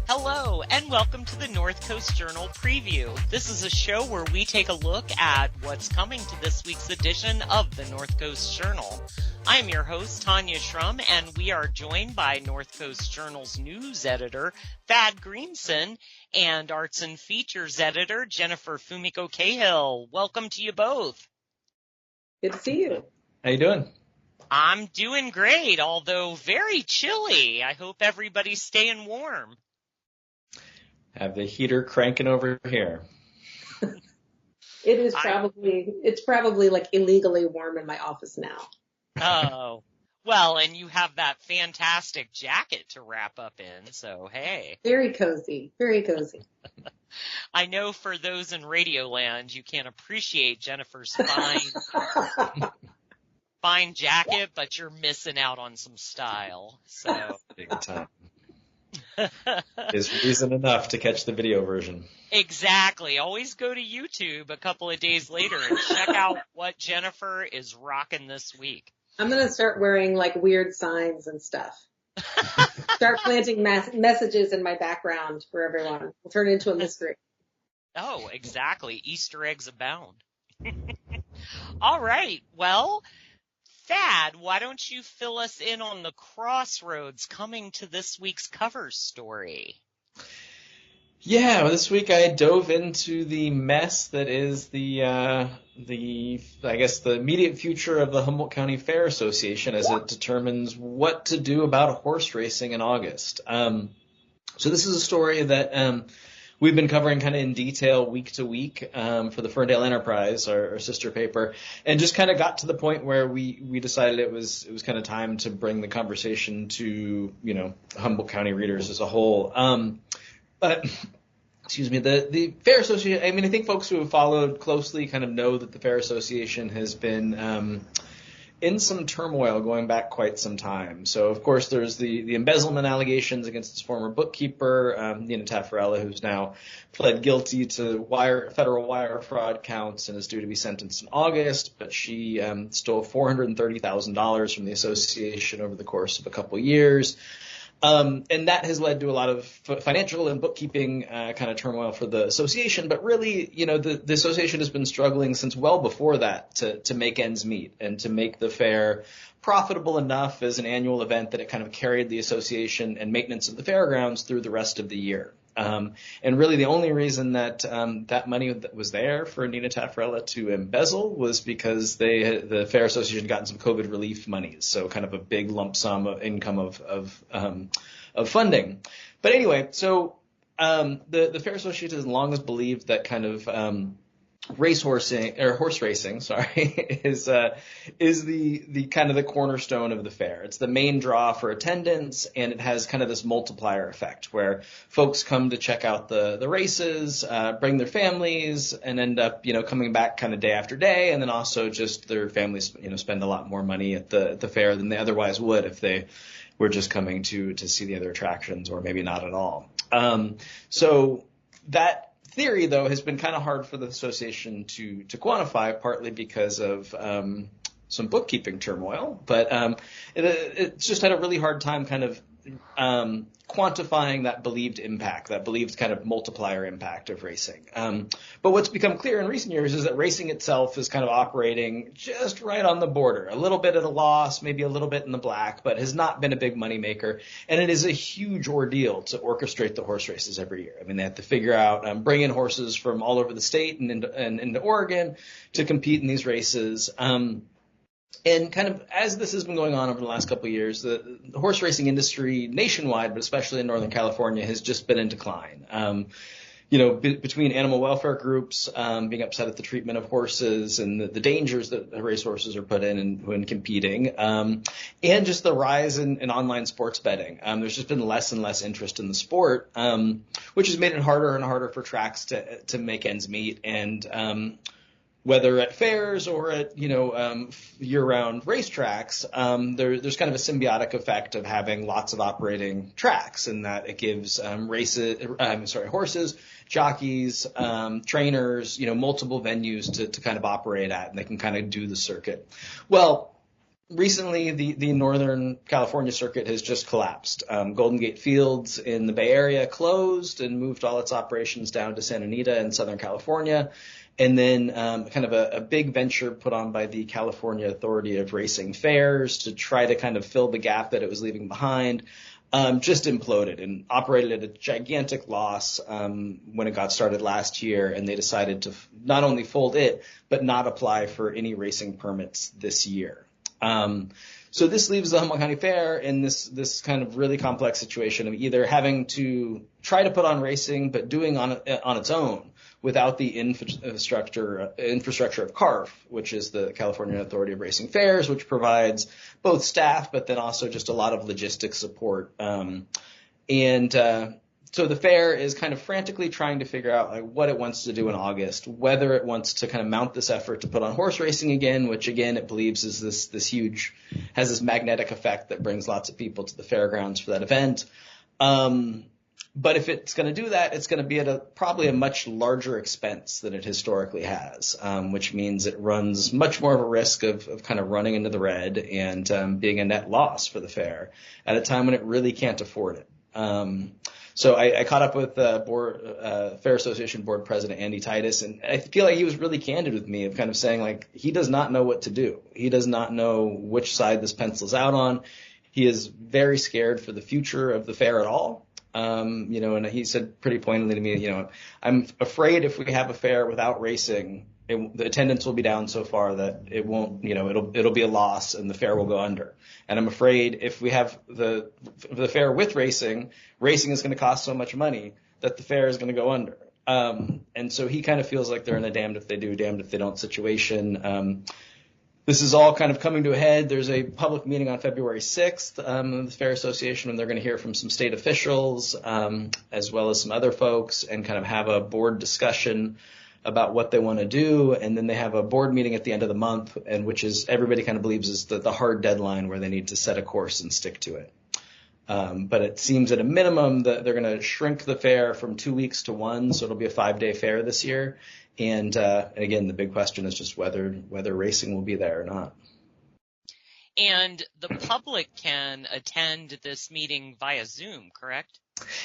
Hello, and welcome to the North Coast Journal Preview. This is a show where we take a look at what's coming to this week's edition of the North Coast Journal. I am your host, Tanya Shrum, and we are joined by North Coast Journal's news editor, Thadeus Greenson, and arts and features editor, Jennifer Fumiko Cahill. Welcome to you both. Good to see you. How you doing? I'm doing great, although very chilly. I hope everybody's staying warm. Have the heater cranking over here. It's probably like illegally warm in my office now. Oh, well, and you have that fantastic jacket to wrap up in, so hey. Very cozy, very cozy. I know for those in Radioland, you can't appreciate Jennifer's fine jacket, but you're missing out on some style. So big time. Is reason enough to catch the video version. Exactly. Always go to YouTube a couple of days later and check out what Jennifer is rocking this week. I'm going to start wearing like weird signs and stuff. Start planting messages in my background for everyone. We'll turn it into a mystery. Oh, exactly. Easter eggs abound. All right. Well, Thad, why don't you fill us in on the Crossroads coming to this week's cover story? Yeah, well, this week I dove into the mess that is the immediate future of the Humboldt County Fair Association as it determines what to do about horse racing in August. So this is a story that we've been covering kind of in detail week to week for the Ferndale Enterprise, our sister paper, and just kind of got to the point where we decided it was kind of time to bring the conversation to, Humboldt County readers as a whole. Excuse me, the Fair Association, I think folks who have followed closely kind of know that the Fair Association has been in some turmoil going back quite some time. So, of course, there's the embezzlement allegations against his former bookkeeper, Nina Taffarella, who's now pled guilty to federal wire fraud counts and is due to be sentenced in August. But she stole $430,000 from the association over the course of a couple years. And that has led to a lot of financial and bookkeeping kind of turmoil for the association. But really, the association has been struggling since well before that to make ends meet and to make the fair profitable enough as an annual event that it kind of carried the association and maintenance of the fairgrounds through the rest of the year. And really the only reason that that money that was there for Nina Taffarella to embezzle was because the Fair Association had gotten some COVID relief monies, so kind of a big lump sum of income of funding. But anyway, so the Fair Association has long as believed that kind of horse racing, is the kind of the cornerstone of the fair. It's the main draw for attendance, and it has kind of this multiplier effect where folks come to check out the races, bring their families, and end up, coming back kind of day after day, and then also just their families, spend a lot more money at the fair than they otherwise would if they were just coming to see the other attractions, or maybe not at all. So that theory, though, has been kind of hard for the association to quantify, partly because of some bookkeeping turmoil, but it's just had a really hard time kind of quantifying that believed impact, that believed kind of multiplier impact of racing. But what's become clear in recent years is that racing itself is kind of operating just right on the border, a little bit at a loss, maybe a little bit in the black, but has not been a big moneymaker. And it is a huge ordeal to orchestrate the horse races every year. They have to figure out, bring in horses from all over the state and into Oregon to compete in these races. And kind of as this has been going on over the last couple of years, the horse racing industry nationwide, but especially in Northern California, has just been in decline. Between animal welfare groups being upset at the treatment of horses and the dangers that the racehorses are put in when competing, and just the rise in online sports betting. There's just been less and less interest in the sport, which has made it harder and harder for tracks to make ends meet. And whether at fairs or at, year-round racetracks, there's kind of a symbiotic effect of having lots of operating tracks, in that it gives horses, jockeys, trainers, multiple venues to kind of operate at, and they can kind of do the circuit. Well, recently, the Northern California circuit has just collapsed. Golden Gate Fields in the Bay Area closed and moved all its operations down to Santa Anita in Southern California. And then kind of a big venture put on by the California Authority of Racing Fairs to try to kind of fill the gap that it was leaving behind, just imploded and operated at a gigantic loss when it got started last year. And they decided to not only fold it, but not apply for any racing permits this year. So this leaves the Humboldt County Fair in this kind of really complex situation of either having to try to put on racing, but doing on its own without the infrastructure of CARF, which is the California Authority of Racing Fairs, which provides both staff, but then also just a lot of logistics support. So the fair is kind of frantically trying to figure out what it wants to do in August, whether it wants to kind of mount this effort to put on horse racing again, which again it believes is this huge, has this magnetic effect that brings lots of people to the fairgrounds for that event. But if it's going to do that, it's going to be at probably a much larger expense than it historically has, which means it runs much more of a risk of kind of running into the red and being a net loss for the fair at a time when it really can't afford it. So I caught up with Fair Association Board President Andy Titus, and I feel like he was really candid with me of kind of saying he does not know what to do. He does not know which side this pencils out on. He is very scared for the future of the fair at all. And he said pretty pointedly to me, I'm afraid if we have a fair without racing, the attendance will be down so far that it won't, it'll be a loss and the fair will go under. And I'm afraid if we have the fair with racing is going to cost so much money that the fair is going to go under. And so he kind of feels like they're in a damned if they do, damned if they don't situation. This is all kind of coming to a head. There's a public meeting on February 6th of the Fair Association, and they're going to hear from some state officials as well as some other folks and kind of have a board discussion about what they want to do. And then they have a board meeting at the end of the month, and which is everybody kind of believes is the hard deadline where they need to set a course and stick to it. But it seems at a minimum that they're going to shrink the fair from 2 weeks to one, so it'll be a 5-day fair this year. And again, the big question is just whether racing will be there or not. And the public can attend this meeting via Zoom, correct?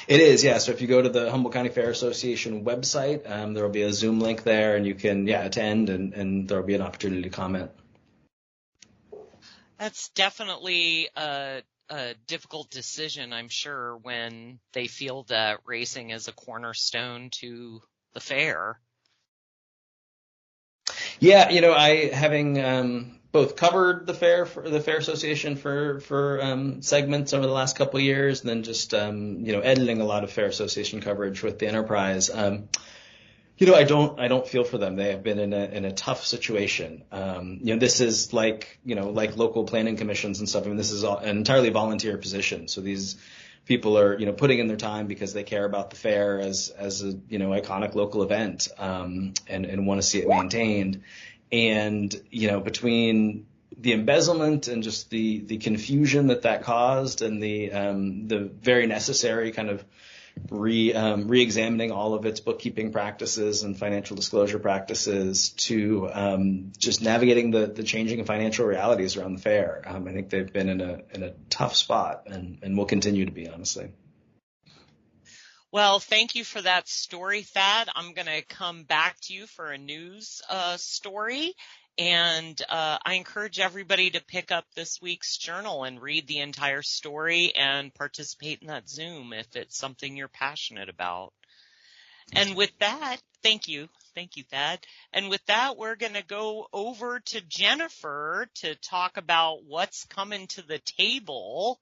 It is, yeah. So if you go to the Humboldt County Fair Association website, there will be a Zoom link there, and you can attend, and there will be an opportunity to comment. That's definitely a difficult decision, I'm sure, when they feel that racing is a cornerstone to the fair. Yeah, I having both covered the Fair Association for segments over the last couple of years, and then just editing a lot of Fair Association coverage with the Enterprise. I don't feel for them. They have been in a tough situation. This is like local planning commissions and stuff. I mean, this is an entirely volunteer position. So these people are, putting in their time because they care about the fair as a, iconic local event, and want to see it maintained. And, between the embezzlement and just the confusion that caused, and the very necessary kind of re-examining all of its bookkeeping practices and financial disclosure practices, to just navigating the changing financial realities around the fair. I think they've been in a tough spot, and will continue to be, honestly. Well, thank you for that story, Thad. I'm going to come back to you for a news story. And I encourage everybody to pick up this week's journal and read the entire story and participate in that Zoom if it's something you're passionate about. And with that, thank you. Thank you, Thad. And with that, we're going to go over to Jennifer to talk about what's coming to the table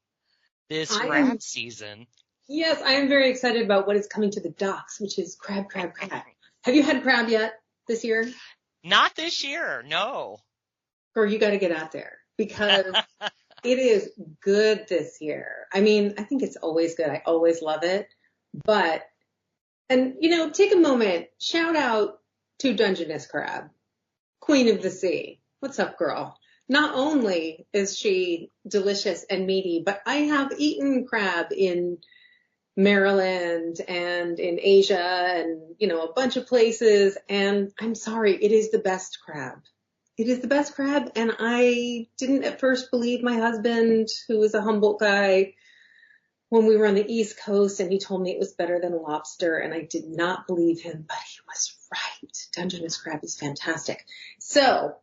this crab season. Yes, I am very excited about what is coming to the docks, which is crab. Have you had crab yet this year? Not this year, no. Or you got to get out there, because it is good this year. I mean, I think it's always good. I always love it. But, take a moment, shout out to Dungeness crab. queen of the sea. What's up, girl? Not only is she delicious and meaty, but I have eaten crab in Maryland and in Asia and, a bunch of places. And I'm sorry, it is the best crab. It is the best crab. And I didn't at first believe my husband, who is a Humboldt guy, when we were on the East Coast, and he told me it was better than lobster, and I did not believe him, but he was right. Dungeness crab is fantastic. So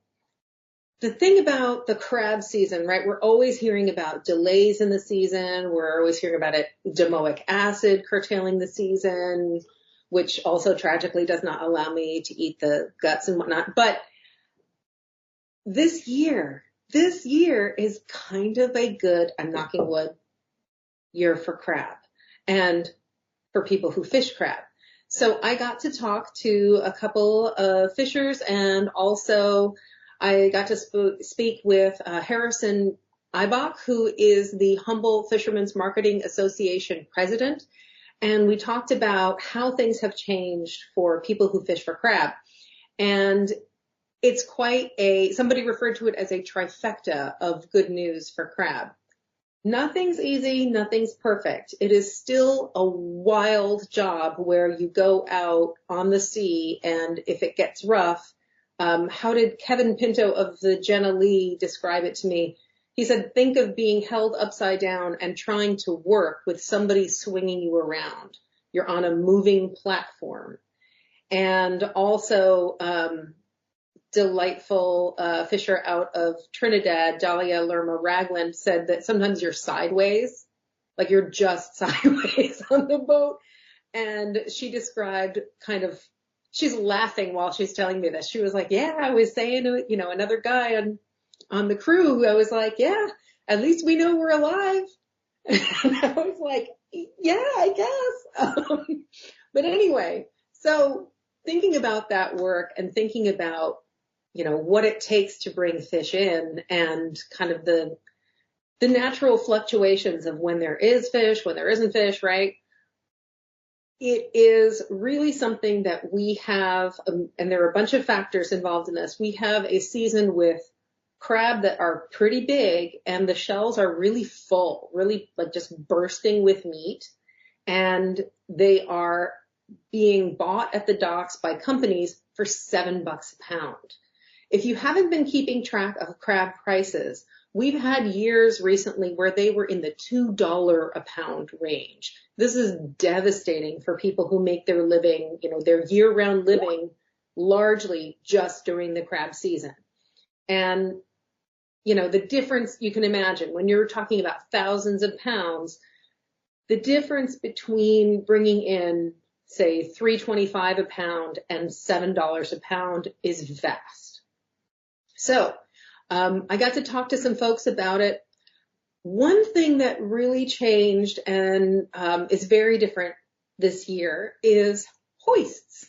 the thing about the crab season, right, we're always hearing about delays in the season. We're always hearing about domoic acid curtailing the season, which also tragically does not allow me to eat the guts and whatnot. But this year is kind of a good, I'm knocking wood, year for crab and for people who fish crab. So I got to talk to a couple of fishers, and also I got to speak with Harrison Ibach, who is the Humboldt Fishermen's Marketing Association president. And we talked about how things have changed for people who fish for crab. And it's somebody referred to it as a trifecta of good news for crab. Nothing's easy, nothing's perfect. It is still a wild job where you go out on the sea, and if it gets rough, how did Kevin Pinto of the Jenna Lee describe it to me? He said, think of being held upside down and trying to work with somebody swinging you around. You're on a moving platform. And also, delightful fisher out of Trinidad, Dahlia Lerma Ragland, said that sometimes you're sideways, like you're just sideways on the boat. And she described she's laughing while she's telling me this. She was like, yeah, I was saying to, another guy on the crew, I was like, yeah, at least we know we're alive. And I was like, yeah, I guess. But anyway, so thinking about that work and thinking about, what it takes to bring fish in, and kind of the natural fluctuations of when there is fish, when there isn't fish, right? It is really something that we have, and there are a bunch of factors involved in this. We have a season with crab that are pretty big, and the shells are really full, really like just bursting with meat. And they are being bought at the docks by companies for $7 a pound. If you haven't been keeping track of crab prices, we've had years recently where they were in the $2 a pound range. This is devastating for people who make their living, their year-round living largely just during the crab season. And, the difference you can imagine when you're talking about thousands of pounds, the difference between bringing in, say, $3.25 a pound and $7 a pound is vast. So I got to talk to some folks about it. One thing that really changed and is very different this year is hoists.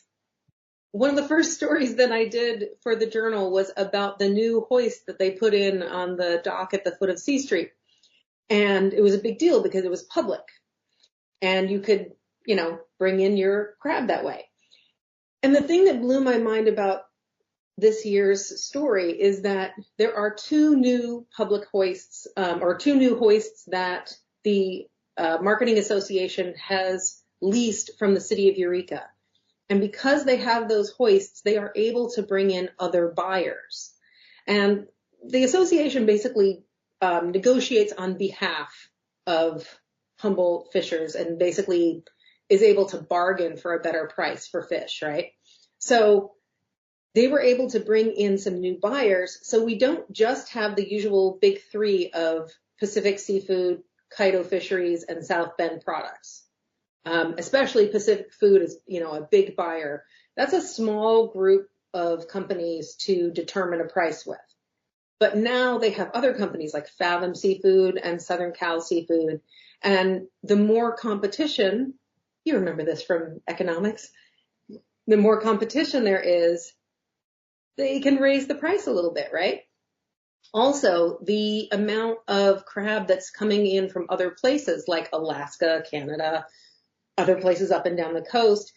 One of the first stories that I did for the journal was about the new hoist that they put in on the dock at the foot of C Street. And it was a big deal because it was public. And you could, bring in your crab that way. And the thing that blew my mind about this year's story is that there are two new public hoists, or two new hoists that the Marketing Association has leased from the city of Eureka. And because they have those hoists, they are able to bring in other buyers. And the association basically negotiates on behalf of Humboldt fishers and basically is able to bargain for a better price for fish, right? So they were able to bring in some new buyers. So we don't just have the usual big three of Pacific Seafood, Kaido Fisheries, and South Bend Products. Especially Pacific Food is, a big buyer. That's a small group of companies to determine a price with. But now they have other companies like Fathom Seafood and Southern Cal Seafood. And the more competition, you remember this from economics, the more competition there is, they can raise the price a little bit, right? Also, the amount of crab that's coming in from other places like Alaska, Canada, other places up and down the coast,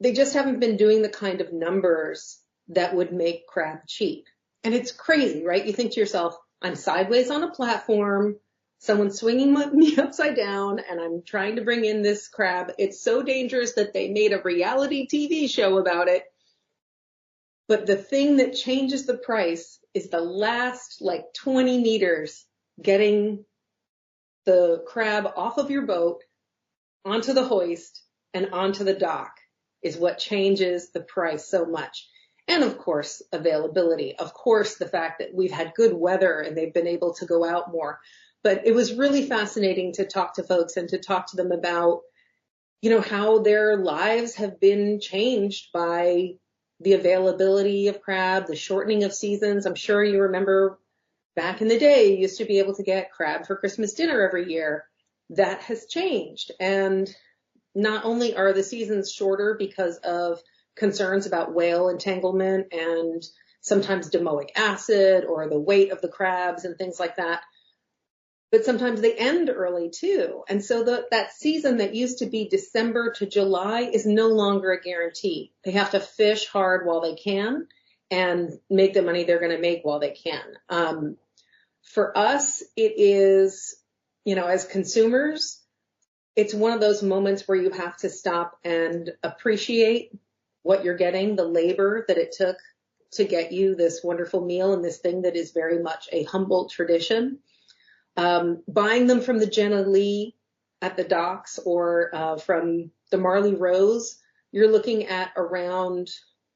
they just haven't been doing the kind of numbers that would make crab cheap. And it's crazy, right? You think to yourself, I'm sideways on a platform, someone's swinging me upside down, and I'm trying to bring in this crab. It's so dangerous that they made a reality TV show about it. But the thing that changes the price is the last 20 meters getting the crab off of your boat, onto the hoist, and onto the dock is what changes the price so much. And of course, availability. Of course, the fact that we've had good weather and they've been able to go out more. But it was really fascinating to talk to folks and to talk to them about, how their lives have been changed by the availability of crab, the shortening of seasons. I'm sure you remember back in the day, you used to be able to get crab for Christmas dinner every year. That has changed. And not only are the seasons shorter because of concerns about whale entanglement and sometimes domoic acid or the weight of the crabs and things like that, but sometimes they end early too. And so that season that used to be December to July is no longer a guarantee. They have to fish hard while they can and make the money they're going to make while they can. For us, it is, as consumers, it's one of those moments where you have to stop and appreciate what you're getting, the labor that it took to get you this wonderful meal and this thing that is very much a Humboldt tradition. Buying them from the Jenna Lee at the docks or from the Marley Rose, you're looking at around,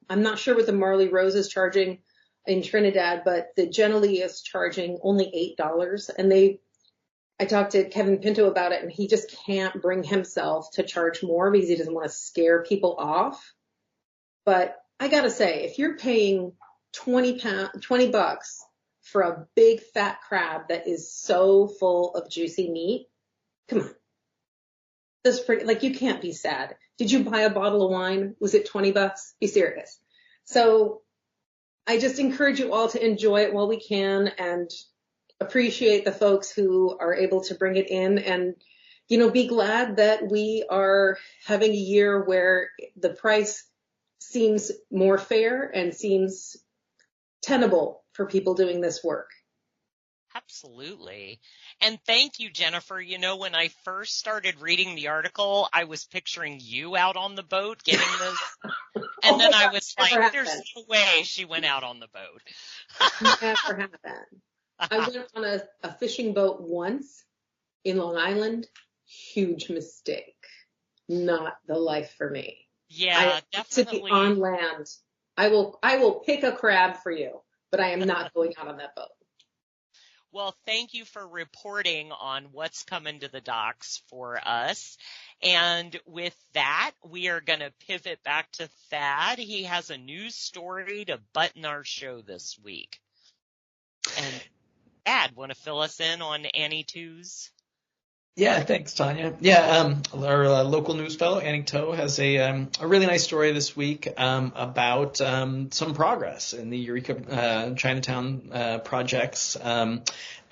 I'm not sure what the Marley Rose is charging in Trinidad, but the Jenna Lee is charging only $8. And I talked to Kevin Pinto about it, and he just can't bring himself to charge more because he doesn't want to scare people off. But I gotta say, if you're paying $20 for a big fat crab that is so full of juicy meat, come on. That's pretty, you can't be sad. Did you buy a bottle of wine? Was it $20? Be serious. So I just encourage you all to enjoy it while we can and appreciate the folks who are able to bring it in and, be glad that we are having a year where the price seems more fair and seems tenable for people doing this work. Absolutely. And thank you, Jennifer. When I first started reading the article, I was picturing you out on the boat getting this. And then I was like, there's no way she went out on the boat. Never happened. I went on a fishing boat once in Long Island. Huge mistake. Not the life for me. Yeah, definitely. To be on land. I will pick a crab for you, but I am not going out on that boat. Well, thank you for reporting on what's coming to the docks for us. And with that, we are going to pivot back to Thad. He has a news story to button our show this week. And Thad, want to fill us in on Annie Two's? Yeah, thanks, Tanya. Yeah, our local news fellow, Annie Toe, has a really nice story this week about some progress in the Eureka Chinatown project's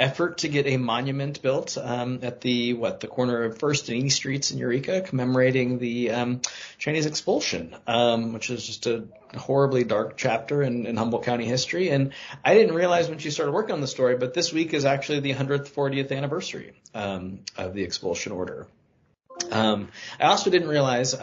effort to get a monument built at the corner of First and East Streets in Eureka, commemorating the Chinese Expulsion, which is just a horribly dark chapter in Humboldt County history. And I didn't realize when she started working on the story, but this week is actually the 140th anniversary of the expulsion order. I also didn't realize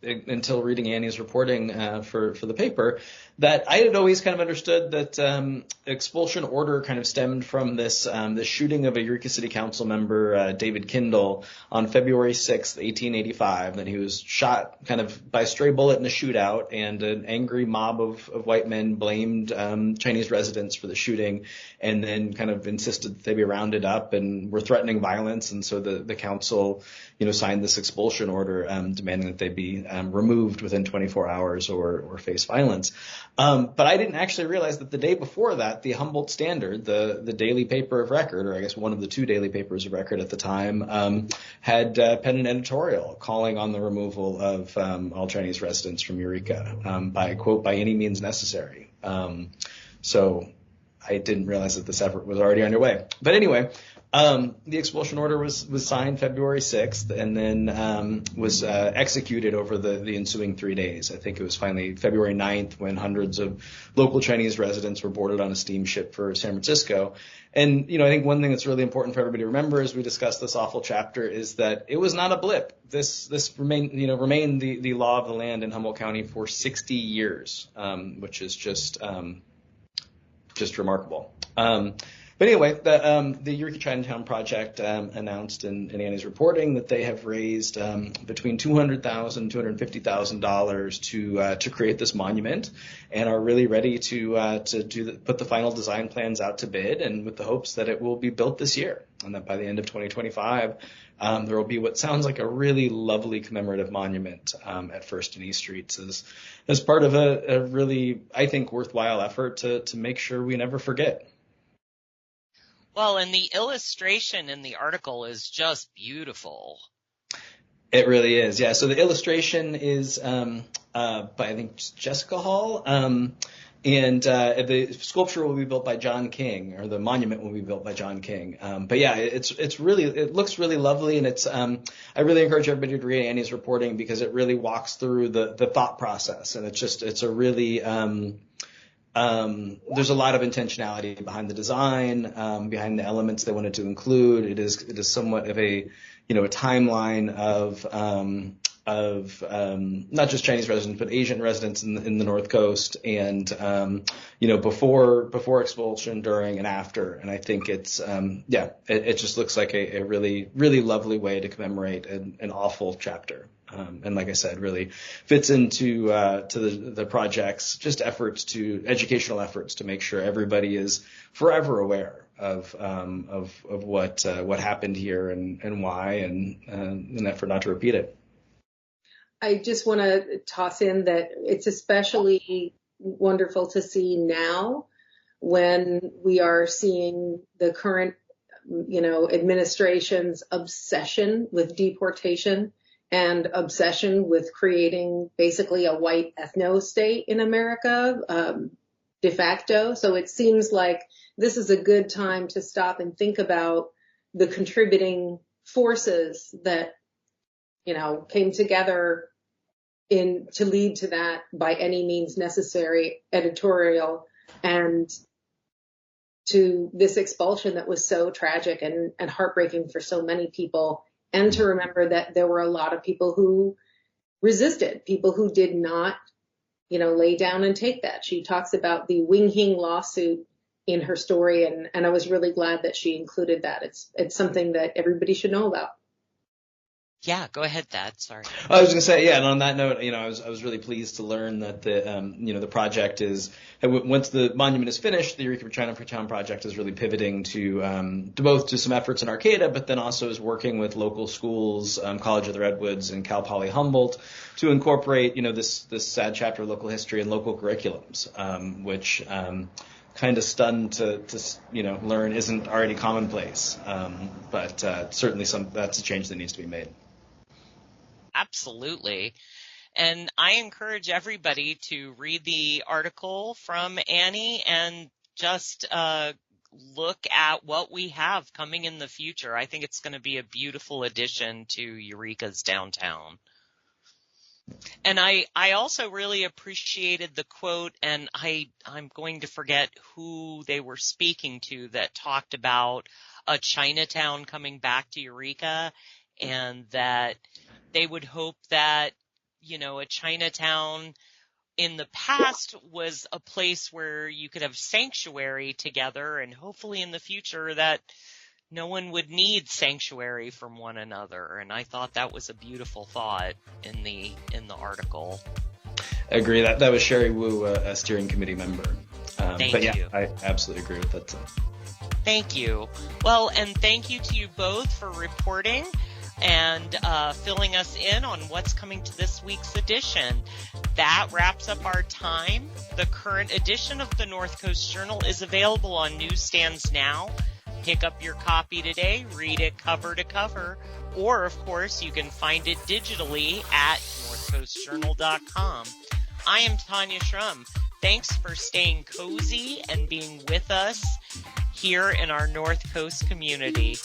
until reading Annie's reporting for the paper that I had always kind of understood that expulsion order kind of stemmed from this shooting of a Eureka City Council member, David Kindle, on February 6th, 1885, that he was shot kind of by a stray bullet in a shootout, and an angry mob of white men blamed Chinese residents for the shooting, and then kind of insisted that they be rounded up and were threatening violence, and so the council, signed this expulsion order demanding that they be removed within 24 hours or face violence. But I didn't actually realize that the day before that, the Humboldt Standard, the daily paper of record, or I guess one of the two daily papers of record at the time, had penned an editorial calling on the removal of all Chinese residents from Eureka by, quote, by any means necessary. So I didn't realize that this effort was already underway. But anyway, The expulsion order was signed February 6th and then was executed over the ensuing 3 days. I think it was finally February 9th when hundreds of local Chinese residents were boarded on a steamship for San Francisco. And, I think one thing that's really important for everybody to remember as we discuss this awful chapter is that it was not a blip. This remained the law of the land in Humboldt County for 60 years, which is just remarkable. But anyway, the Eureka Chinatown project announced in Annie's reporting that they have raised between $200,000 and $250,000 to create this monument, and are really ready to put the final design plans out to bid, and with the hopes that it will be built this year, and that by the end of 2025 there will be what sounds like a really lovely commemorative monument at First and East Streets as part of a really, I think, worthwhile effort to make sure we never forget. Well, and the illustration in the article is just beautiful. It really is, yeah. So the illustration is by, I think, Jessica Hall, and the sculpture will be built by John King, or the monument will be built by John King. But yeah, it looks really lovely, and it's I really encourage everybody to read Annie's reporting because it really walks through the thought process, and it's a really there's a lot of intentionality behind the design, behind the elements they wanted to include. It is somewhat of a timeline of not just Chinese residents but Asian residents in the North Coast, and before expulsion, during, and after. And I think it's it just looks like a really, really lovely way to commemorate an awful chapter. And like I said, really fits into the project's just educational efforts to make sure everybody is forever aware of what happened here and why, and an effort not to repeat it. I just want to toss in that it's especially wonderful to see now when we are seeing the current, administration's obsession with deportation and obsession with creating basically a white ethno-state in America, de facto. So it seems like this is a good time to stop and think about the contributing forces that, came together to lead to that by any means necessary editorial, and to this expulsion that was so tragic and heartbreaking for so many people. And to remember that there were a lot of people who resisted, people who did not, lay down and take that. She talks about the Wing Hing lawsuit in her story, and I was really glad that she included that. It's something that everybody should know about. Yeah, go ahead, Thad. Sorry. I was going to say, yeah, and on that note, I was really pleased to learn that the project is, once the monument is finished, the Eureka Chinatown project is really pivoting to both to some efforts in Arcata, but then also is working with local schools, College of the Redwoods and Cal Poly Humboldt, to incorporate, this sad chapter of local history and local curriculums, which kind of stunned to learn isn't already commonplace, but certainly that's a change that needs to be made. Absolutely. And I encourage everybody to read the article from Annie and just look at what we have coming in the future. I think it's going to be a beautiful addition to Eureka's downtown. And I also really appreciated the quote, and I'm going to forget who they were speaking to, that talked about a Chinatown coming back to Eureka, and that they would hope that, a Chinatown in the past was a place where you could have sanctuary together, and hopefully in the future that no one would need sanctuary from one another. And I thought that was a beautiful thought in the article. I agree. That was Sherry Wu, a steering committee member. Thank you. I absolutely agree with that. Thank you. Well, and thank you to you both for reporting and filling us in on what's coming to this week's edition. That wraps up our time. The current edition of the North Coast Journal is available on newsstands now. Pick up your copy today, read it cover to cover, or, of course, you can find it digitally at northcoastjournal.com. I am Tanya Shrum. Thanks for staying cozy and being with us here in our North Coast community.